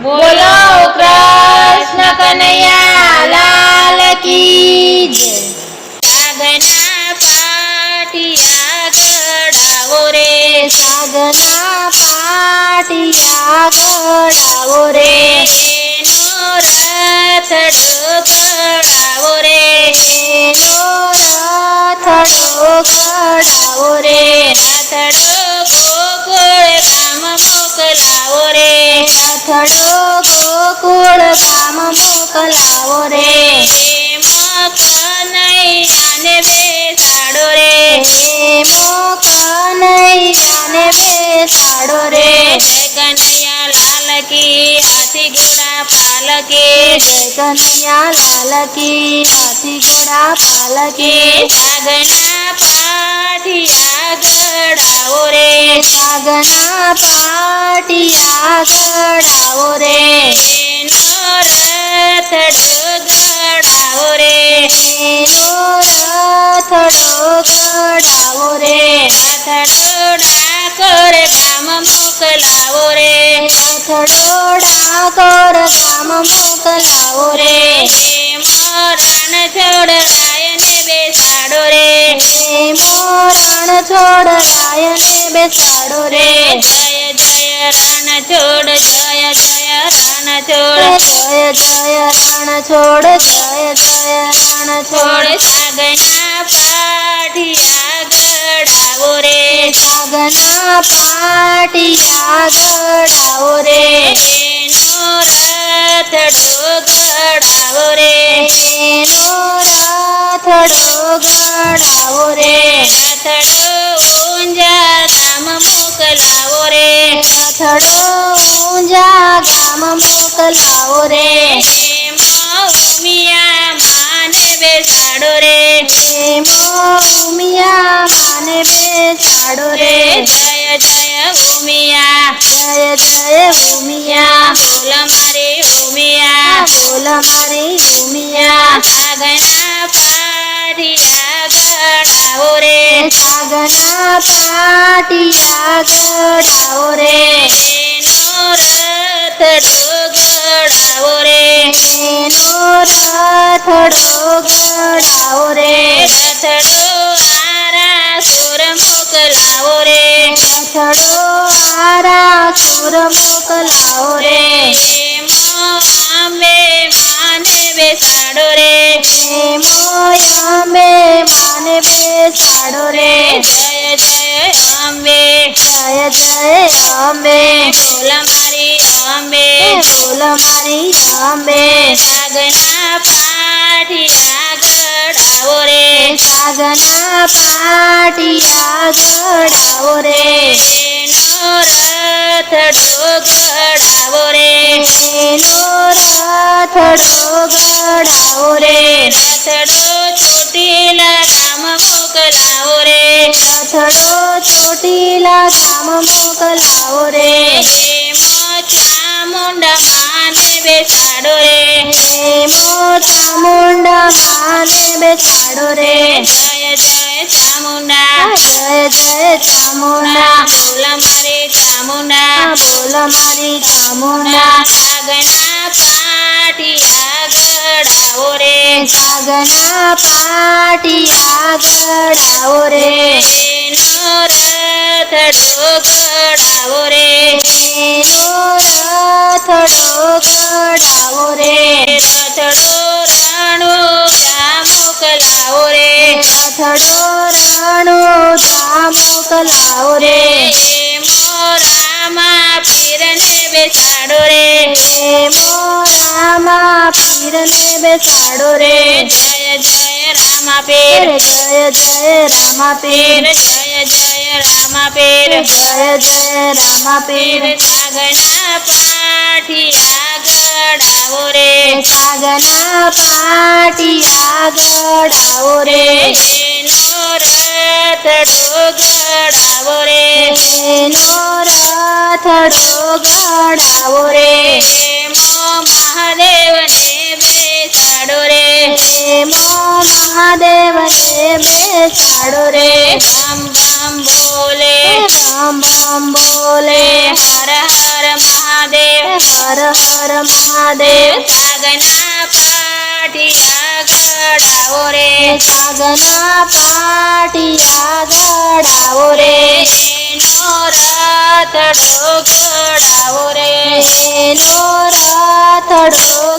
બોલો કૃષ્ણ કનૈયા લાલ કી જય। સાગના પાટિયા ગળાવો રે, સાગના પાટિયા ગળાવો રે, એનો રથડો ગળાવો રે, એનો રથડો ગળાવો રે, રથડો ગોકુળ ગામ મોકલાવો રે, રથડો ગોકુળ ગામ મોકલાવો રે, એમાં કનૈયાને બેસાડો રે, એમો કનૈયાને બેસાડો રે, જય કનૈયા લાલ કી હાથી ઘોડા પાલકી, જય કનૈયા લાલ કી હાથી ઘોડા પાલકી, સાગના પાટિયા ગળાવો રે, સાગના પાટિયા ગળાવો રે, એનો રથડો ગળાવો રે, એનો રથડો ગળાવો રે, રથડો ડાકોર ગામ મોકલાવો રે, રથડો ડાકોર ગામ મોકલાવો રે, એમાં રણછોડ રાયને બેસાડો રે, એમો રણછોડ રાયને બેસાડો રે, જય જય રણછોડ, જય જય રણછોડ, જય જય રણછોડ, જય જય રણછોડ, સાગના પાટિયા ગળાવો રે, સાગના પાટિયા ગળાવો રે, એનો રથડો ગળાવો રે, એનો રથડો ગળાવો રે, રથડો ઊંઝા ગામ મોકલાવો રે, રથડો ઊંઝા ગામ મોકલાવો રે, એમાં ઉમિયા માને બેસાડો રે, એમો ઉમિયા માને બેસાડો રે, જય જય ઉમિયા, જય જય ઉમિયા, બોલ મારી ઉમિયા, બોલ મારી ઉમિયા, સાગના પાટિયા ગળાવો રે, સાગના પાટિયા ગળાવો રે, એનો રથડો ગળાવો રે, એનો રથડો ગળાવો રે, રથડો આરાસુર મોકલાવો રે, રથડો આરાસુર મોકલાવો રે, એમાં આંબે માને બેસાડો રે, એમો અંબે માને બેસાડો રે, જય જય અંબે, જય જય અંબે, બોલ મારી અંબે, બોલ મારી અંબે, સાગના પાટિયા ગળાવો રે, સાગના પાટિયા ગળાવો રે, એનો રથડો ગળાવો રે, એનો રથડો ગળાવો રે, રથડો ચોટીલા ગામ મોકલાવો રે, રથડો ચોટીલા ગામ મોકલાવો રે, એમાં ચામુંડા માને બેસાડો રે, એમો ચામુંડા માને બેસાડો રે, જય જય ચામુંડા, જય જય ચામુંડા, બોલ મારી ચામુંડા, બોલ મારી ચામુંડા, સાગના પાટિયા ગળાવો રે, સાગના પાટિયા ગળાવો રે, એનો રથડો ગળાવો રે, એનો રથડો ગળાવો રે, રથડો રણુજા મોકલાવો રે, રથડો રણુજા મોકલાવો રે, એમાં રામા પીરને બેસાડો રે, એમો રામા પીરને બેસાડો રે, જય જય રામા પીર, જય જય રામા પીર, જય જય રામા પીર, જય જય રામા પીર, સાગના પાટિયા ગળાવો રે, સાગના પાટિયા ગળાવો રે, એનો રથડો ગળાવો રે, એનો રથડો ગળાવો રે, એમાં મહાદેવને બેસાડો રે, એમાં મહાદેવને બેસાડો રે બમ બમ બોલે બમ બમ બોલે હર હર મહાદેવ હર હર મહાદેવ સાગના પાટિયા ગળાવો રે સાગના પાટિયા ગળાવો રે એનો રથડો ઘડાવો રે એનો રથડો